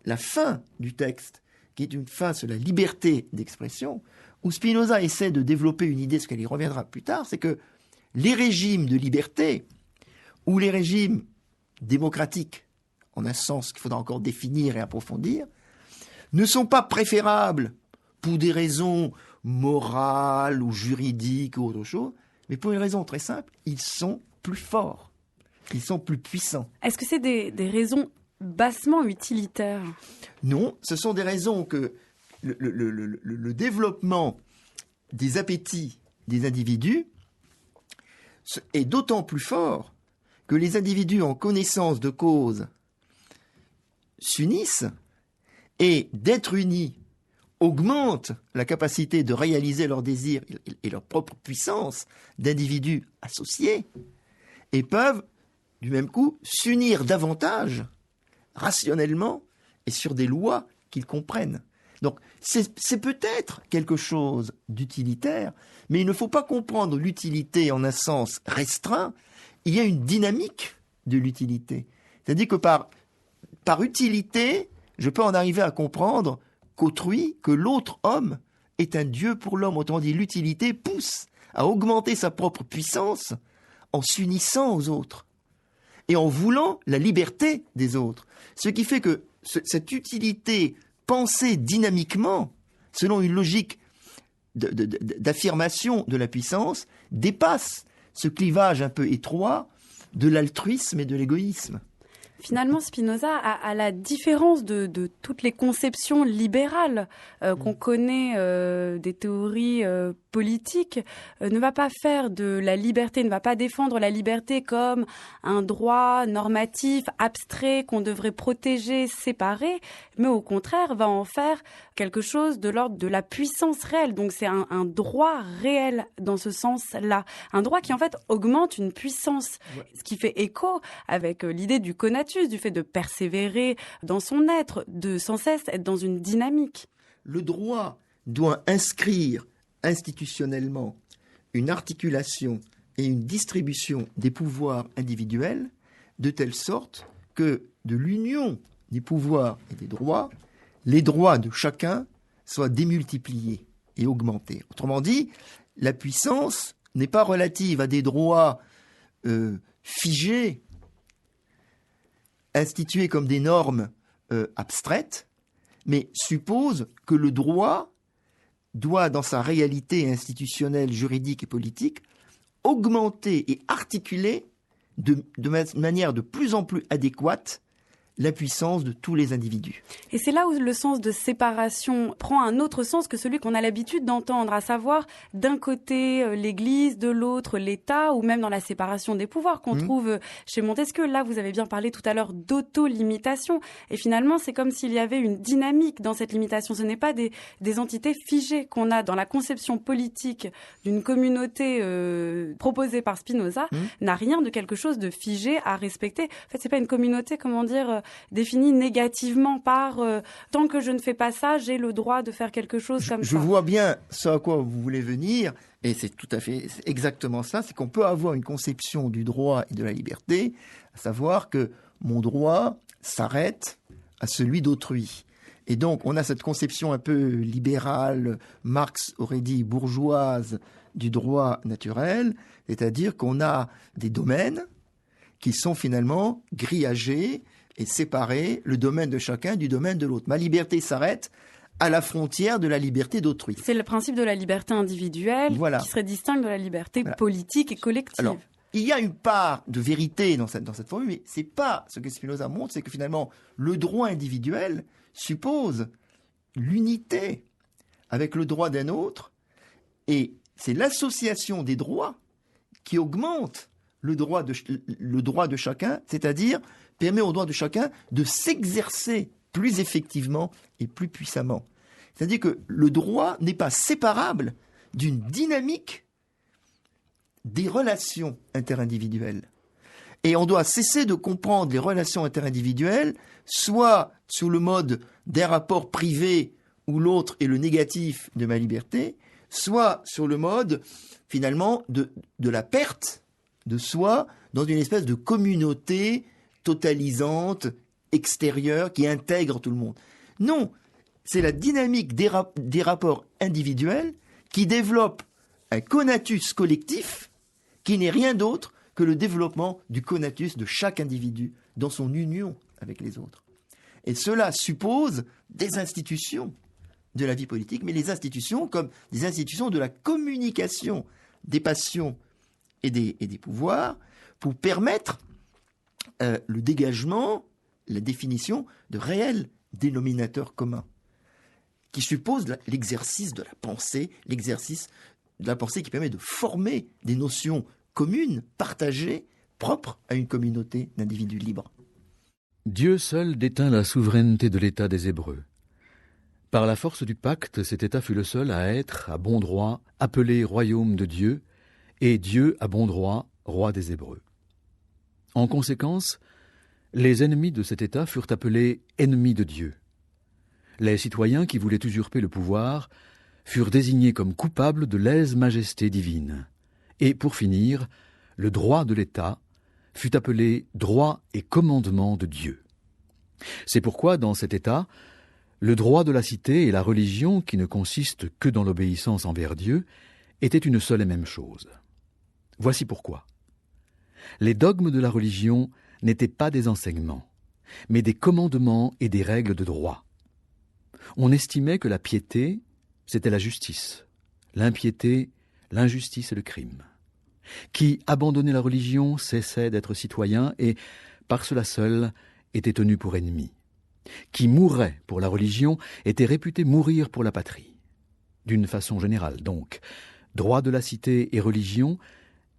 S7: la fin du texte, qui est une fin sur la liberté d'expression, où Spinoza essaie de développer une idée, ce qu'elle y reviendra plus tard, c'est que les régimes de liberté, ou les régimes démocratiques, en un sens qu'il faudra encore définir et approfondir, ne sont pas préférables pour des raisons morales ou juridiques ou autre chose, mais pour une raison très simple, ils sont plus forts, ils sont plus puissants.
S1: Est-ce que c'est des raisons bassement utilitaires ?
S7: Non, ce sont des raisons que le développement des appétits des individus est d'autant plus fort que les individus en connaissance de cause s'unissent et d'être unis augmente la capacité de réaliser leurs désirs et leur propre puissance d'individus associés et peuvent, du même coup, s'unir davantage, rationnellement, et sur des lois qu'ils comprennent. Donc, c'est peut-être quelque chose d'utilitaire, mais il ne faut pas comprendre l'utilité en un sens restreint. Il y a une dynamique de l'utilité. C'est-à-dire que par utilité, je peux en arriver à comprendre qu'autrui, que l'autre homme est un Dieu pour l'homme. Autrement dit, l'utilité pousse à augmenter sa propre puissance en s'unissant aux autres et en voulant la liberté des autres. Ce qui fait que cette utilité pensée dynamiquement, selon une logique d'affirmation de la puissance, dépasse ce clivage un peu étroit de l'altruisme et de l'égoïsme.
S1: Finalement, Spinoza, à la différence de toutes les conceptions libérales qu'on connaît des théories politiques, ne va pas faire de la liberté, ne va pas défendre la liberté comme un droit normatif, abstrait, qu'on devrait protéger, séparer, mais au contraire va en faire quelque chose de l'ordre de la puissance réelle. Donc c'est un droit réel dans ce sens-là. Un droit qui en fait augmente une puissance, ce qui fait écho avec l'idée du conatus, du fait de persévérer dans son être, de sans cesse être dans une dynamique.
S7: Le droit doit inscrire institutionnellement une articulation et une distribution des pouvoirs individuels de telle sorte que de l'union des pouvoirs et des droits, les droits de chacun soient démultipliés et augmentés. Autrement dit, la puissance n'est pas relative à des droits figés, institués comme des normes abstraites, mais suppose que le droit doit, dans sa réalité institutionnelle, juridique et politique, augmenter et articuler de manière de plus en plus adéquate la puissance de tous les individus.
S1: Et c'est là où le sens de séparation prend un autre sens que celui qu'on a l'habitude d'entendre, à savoir d'un côté l'Église, de l'autre l'État, ou même dans la séparation des pouvoirs qu'on trouve chez Montesquieu. Là, vous avez bien parlé tout à l'heure d'auto-limitation. Et finalement, c'est comme s'il y avait une dynamique dans cette limitation. Ce n'est pas des entités figées qu'on a dans la conception politique d'une communauté proposée par Spinoza, n'a rien de quelque chose de figé à respecter. En fait, c'est pas une communauté, comment dire, définie négativement par tant que je ne fais pas ça, j'ai le droit de faire quelque chose comme ça.
S7: Je vois bien ce à quoi vous voulez venir, et c'est tout à fait exactement ça, c'est qu'on peut avoir une conception du droit et de la liberté, à savoir que mon droit s'arrête à celui d'autrui. Et donc, on a cette conception un peu libérale, Marx aurait dit bourgeoise, du droit naturel, c'est-à-dire qu'on a des domaines qui sont finalement grillagés et séparer le domaine de chacun du domaine de l'autre. Ma liberté s'arrête à la frontière de la liberté d'autrui.
S1: C'est le principe de la liberté individuelle qui serait distinct de la liberté politique et collective.
S7: Alors, il y a une part de vérité dans cette formule, mais c'est pas ce que Spinoza montre, c'est que finalement, le droit individuel suppose l'unité avec le droit d'un autre, et c'est l'association des droits qui augmente le droit de chacun, c'est-à-dire permet au droit de chacun de s'exercer plus effectivement et plus puissamment. C'est-à-dire que le droit n'est pas séparable d'une dynamique des relations interindividuelles. Et on doit cesser de comprendre les relations interindividuelles soit sous le mode d'un rapport privé où l'autre est le négatif de ma liberté, soit sur le mode, finalement, de la perte de soi dans une espèce de communauté totalisante, extérieure, qui intègre tout le monde. Non, c'est la dynamique des rapports individuels qui développe un conatus collectif qui n'est rien d'autre que le développement du conatus de chaque individu dans son union avec les autres. Et cela suppose des institutions de la vie politique, mais les institutions comme des institutions de la communication des passions et des pouvoirs pour permettre le dégagement, la définition de réels dénominateurs communs qui suppose l'exercice de la pensée, l'exercice de la pensée qui permet de former des notions communes, partagées, propres à une communauté d'individus libres.
S6: Dieu seul détint la souveraineté de l'État des Hébreux. Par la force du pacte, cet État fut le seul à être, à bon droit, appelé royaume de Dieu, et Dieu, à bon droit, roi des Hébreux. En conséquence, les ennemis de cet État furent appelés ennemis de Dieu. Les citoyens qui voulaient usurper le pouvoir furent désignés comme coupables de lèse-majesté divine. Et pour finir, le droit de l'État fut appelé droit et commandement de Dieu. C'est pourquoi, dans cet État, le droit de la cité et la religion, qui ne consistent que dans l'obéissance envers Dieu, étaient une seule et même chose. Voici pourquoi. Les dogmes de la religion n'étaient pas des enseignements, mais des commandements et des règles de droit. On estimait que la piété, c'était la justice, l'impiété, l'injustice et le crime. Qui abandonnait la religion cessait d'être citoyen et, par cela seul, était tenu pour ennemi. Qui mourait pour la religion était réputé mourir pour la patrie. D'une façon générale, donc, droit de la cité et religion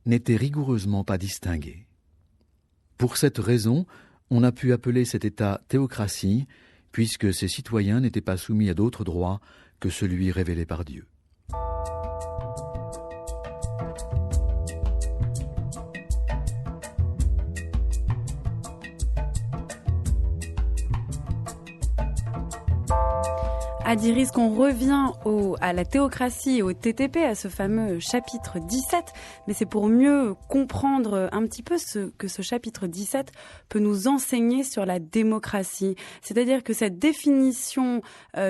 S6: n'étaient rigoureusement pas distingués. Pour cette raison, on a pu appeler cet État théocratie, puisque ses citoyens n'étaient pas soumis à d'autres droits que celui révélé par Dieu.
S1: Adiris, qu'on revient à la théocratie et au TTP, à ce fameux chapitre 17, mais c'est pour mieux comprendre un petit peu ce que ce chapitre 17 peut nous enseigner sur la démocratie. C'est-à-dire que cette définition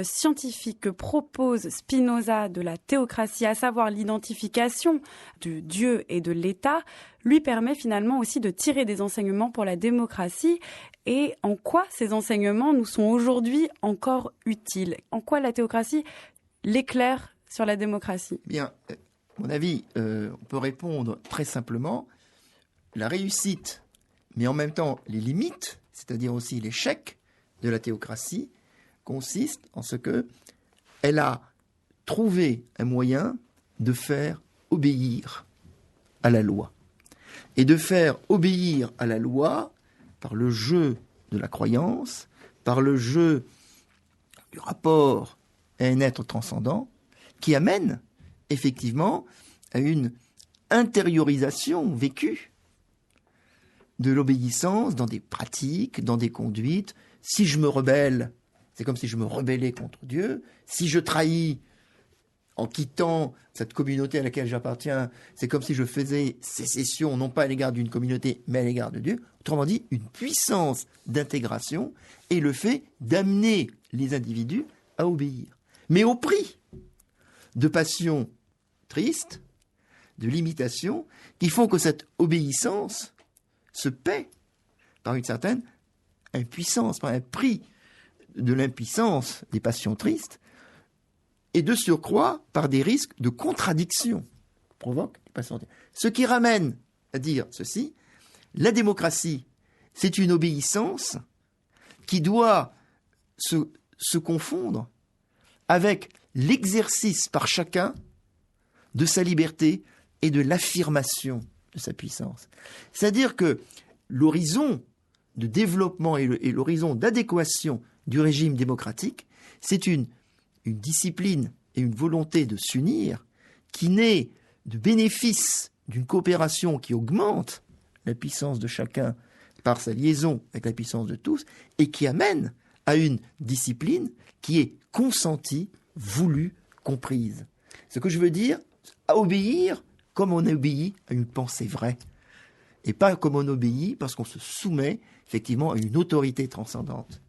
S1: scientifique que propose Spinoza de la théocratie, à savoir l'identification de Dieu et de l'État, lui permet finalement aussi de tirer des enseignements pour la démocratie. Et en quoi ces enseignements nous sont aujourd'hui encore utiles? En quoi la théocratie l'éclaire sur la démocratie?
S7: Bien, à mon avis, on peut répondre très simplement. La réussite, mais en même temps les limites, c'est-à-dire aussi l'échec de la théocratie, consiste en ce que elle a trouvé un moyen de faire obéir à la loi. Et de faire obéir à la loi par le jeu de la croyance, par le jeu du rapport à un être transcendant, qui amène effectivement à une intériorisation vécue de l'obéissance dans des pratiques, dans des conduites. Si je me rebelle, c'est comme si je me rebellais contre Dieu. Si je trahis en quittant cette communauté à laquelle j'appartiens, c'est comme si je faisais sécession, non pas à l'égard d'une communauté, mais à l'égard de Dieu. Autrement dit, une puissance d'intégration et le fait d'amener les individus à obéir. Mais au prix de passions tristes, de limitations, qui font que cette obéissance se paie par une certaine impuissance, par un prix de l'impuissance des passions tristes, et de surcroît par des risques de contradiction provoque des passions tristes. Ce qui ramène à dire ceci: la démocratie, c'est une obéissance qui doit se confondre avec l'exercice par chacun de sa liberté et de l'affirmation de sa puissance. C'est-à-dire que l'horizon de développement et l'horizon d'adéquation du régime démocratique, c'est une discipline et une volonté de s'unir qui naît du bénéfice d'une coopération qui augmente la puissance de chacun par sa liaison avec la puissance de tous et qui amène à une discipline qui est consentie, voulue, comprise. Ce que je veux dire, à obéir comme on obéit à une pensée vraie, et pas comme on obéit parce qu'on se soumet effectivement à une autorité transcendante.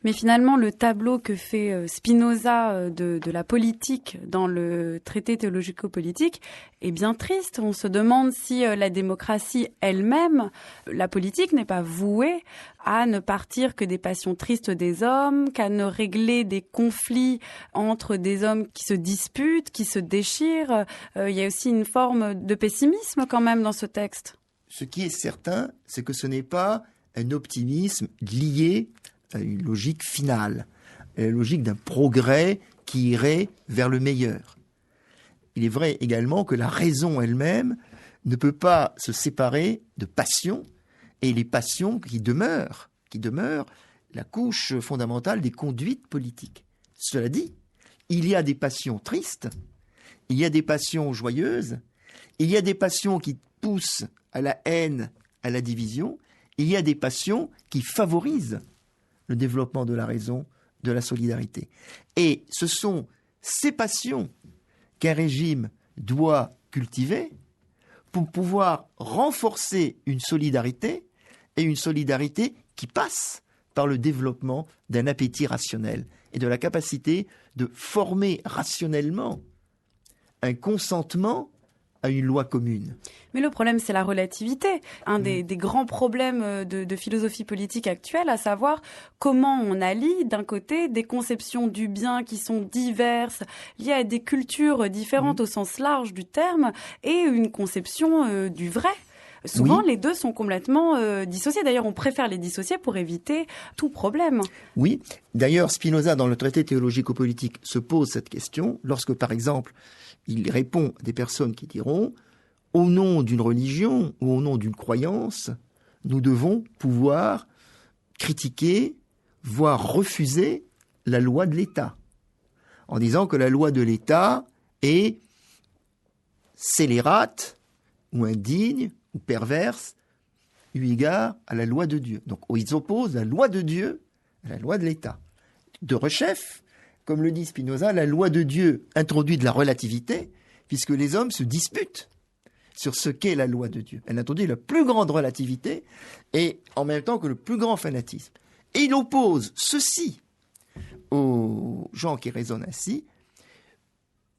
S1: Mais finalement, le tableau que fait Spinoza de la politique dans le traité théologico-politique est bien triste. On se demande si la démocratie elle-même, la politique, n'est pas vouée à ne partir que des passions tristes des hommes, qu'à ne régler des conflits entre des hommes qui se disputent, qui se déchirent. Il y a aussi une forme de pessimisme quand même dans ce texte.
S7: Ce qui est certain, c'est que ce n'est pas un optimisme lié à une logique finale, à la logique d'un progrès qui irait vers le meilleur. Il est vrai également que la raison elle-même ne peut pas se séparer de passions, et les passions qui demeurent la couche fondamentale des conduites politiques. Cela dit, il y a des passions tristes, il y a des passions joyeuses, il y a des passions qui poussent à la haine, à la division, il y a des passions qui favorisent le développement de la raison, de la solidarité. Et ce sont ces passions qu'un régime doit cultiver pour pouvoir renforcer une solidarité, et une solidarité qui passe par le développement d'un appétit rationnel et de la capacité de former rationnellement un consentement à une loi commune.
S1: Mais le problème, c'est la relativité. Un des grands problèmes de philosophie politique actuelle, à savoir comment on allie, d'un côté, des conceptions du bien qui sont diverses, liées à des cultures différentes au sens large du terme, et une conception du vrai. Souvent, les deux sont complètement dissociés. D'ailleurs, on préfère les dissocier pour éviter tout problème.
S7: Oui. D'ailleurs, Spinoza, dans le traité théologico-politique, se pose cette question lorsque, par exemple, il répond à des personnes qui diront « Au nom d'une religion ou au nom d'une croyance, nous devons pouvoir critiquer, voire refuser la loi de l'État. » En disant que la loi de l'État est scélérate ou indigne ou perverse eu égard à la loi de Dieu. Donc ils opposent la loi de Dieu à la loi de l'État. De rechef, comme le dit Spinoza, la loi de Dieu introduit de la relativité, puisque les hommes se disputent sur ce qu'est la loi de Dieu. Elle introduit la plus grande relativité et en même temps que le plus grand fanatisme. Et il oppose ceci aux gens qui raisonnent ainsi: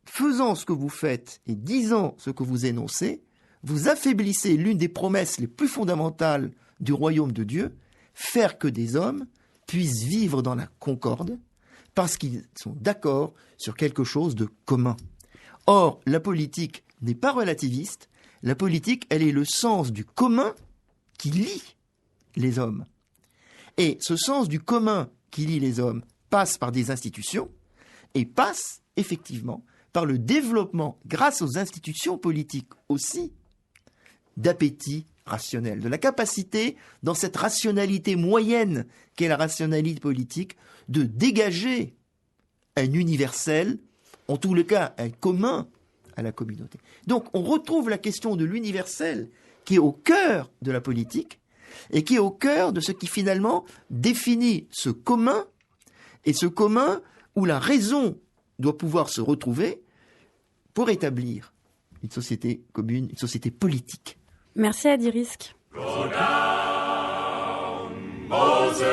S7: faisant ce que vous faites et disant ce que vous énoncez, vous affaiblissez l'une des promesses les plus fondamentales du royaume de Dieu, faire que des hommes puissent vivre dans la concorde parce qu'ils sont d'accord sur quelque chose de commun. Or, la politique n'est pas relativiste, la politique, elle est le sens du commun qui lie les hommes. Et ce sens du commun qui lie les hommes passe par des institutions et passe effectivement par le développement, grâce aux institutions politiques aussi, d'appétit rationnel, de la capacité, dans cette rationalité moyenne qu'est la rationalité politique, de dégager un universel, en tous les cas un commun à la communauté. Donc on retrouve la question de l'universel qui est au cœur de la politique et qui est au cœur de ce qui finalement définit ce commun, et ce commun où la raison doit pouvoir se retrouver pour établir une société commune, une société politique.
S1: Merci Adi Rizk.
S2: Go down, Moses,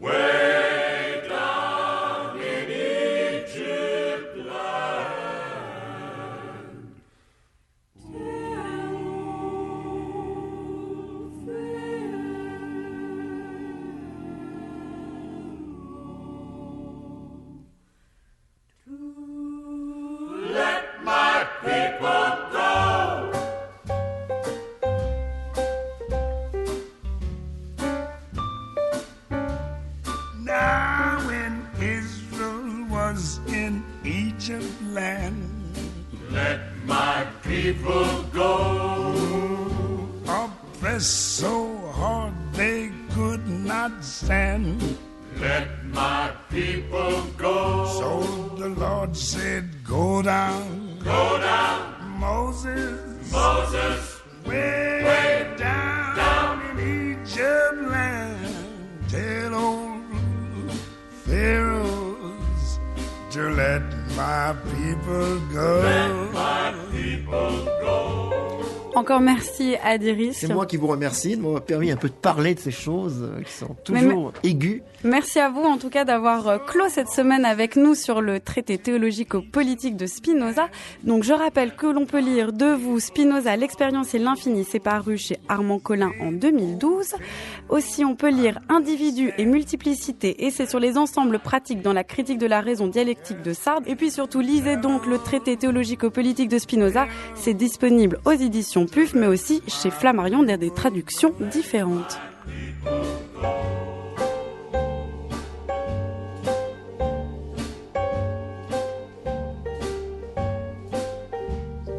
S2: way down in Egypt land. Let my people go.
S12: people go.
S11: Oppressed so hard they could not stand.
S12: Let my people go.
S11: So the Lord said, go down.
S12: Go down.
S11: Moses.
S12: Moses.
S11: Way down in Egypt land. Tell old Pharaohs to let my people go.
S12: Let my people go.
S1: Encore merci Adiris.
S7: C'est moi qui vous remercie de m'avoir permis un peu de parler de ces choses qui sont toujours aiguës.
S1: Merci à vous en tout cas d'avoir clos cette semaine avec nous sur le traité théologico-politique de Spinoza. Donc je rappelle que l'on peut lire de vous Spinoza, l'expérience et l'infini, c'est paru chez Armand Collin en 2012. Aussi on peut lire Individu et multiplicité, et c'est sur les ensembles pratiques dans la critique de la raison dialectique de Sartre. Et puis surtout lisez donc le traité théologico-politique de Spinoza, c'est disponible aux éditions PUF, mais aussi chez Flammarion dans des traductions différentes.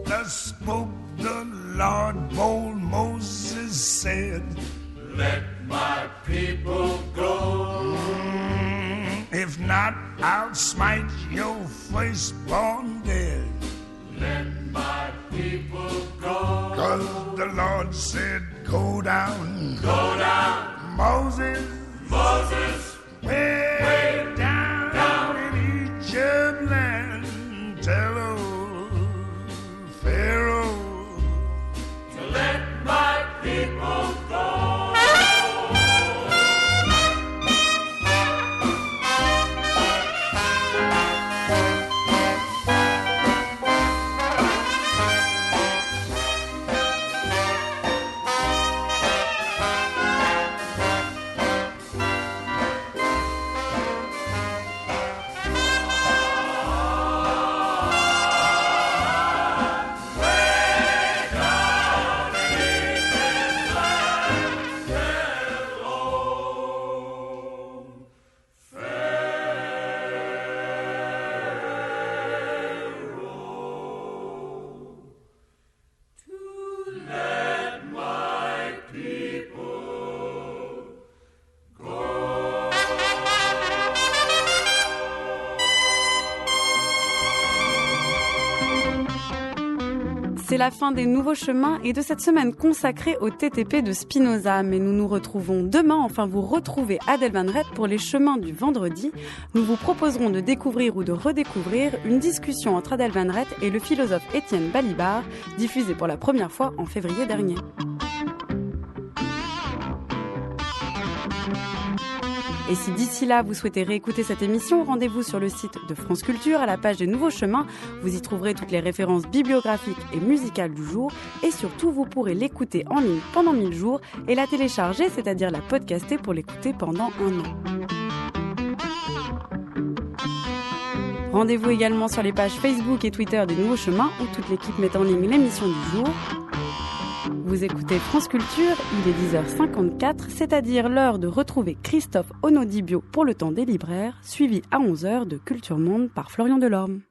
S11: Thus spoke the Lord, bold Moses said,
S12: let my people go.
S11: If not, I'll smite your firstborn dead.
S12: Let my people go.
S11: 'Cause the Lord said, go down.
S12: Go down.
S11: Moses.
S12: Moses.
S11: Way down in Egypt land. Tell old Pharaoh
S12: to let my people go.
S1: C'est la fin des Nouveaux Chemins et de cette semaine consacrée au TTP de Spinoza. Mais nous nous retrouvons demain, enfin vous retrouvez Adèle Van Rett pour les chemins du vendredi. Nous vous proposerons de découvrir ou de redécouvrir une discussion entre Adèle Van Rett et le philosophe Étienne Balibar, diffusée pour la première fois en février dernier. Et si d'ici là vous souhaitez réécouter cette émission, rendez-vous sur le site de France Culture à la page des Nouveaux Chemins. Vous y trouverez toutes les références bibliographiques et musicales du jour. Et surtout, vous pourrez l'écouter en ligne pendant 1000 jours et la télécharger, c'est-à-dire la podcaster pour l'écouter pendant 1 an. Rendez-vous également sur les pages Facebook et Twitter des Nouveaux Chemins où toute l'équipe met en ligne l'émission du jour. Vous écoutez France Culture, il est 10h54, c'est-à-dire l'heure de retrouver Christophe Onodibio pour le temps des libraires, suivi à 11h de Culture Monde par Florian Delorme.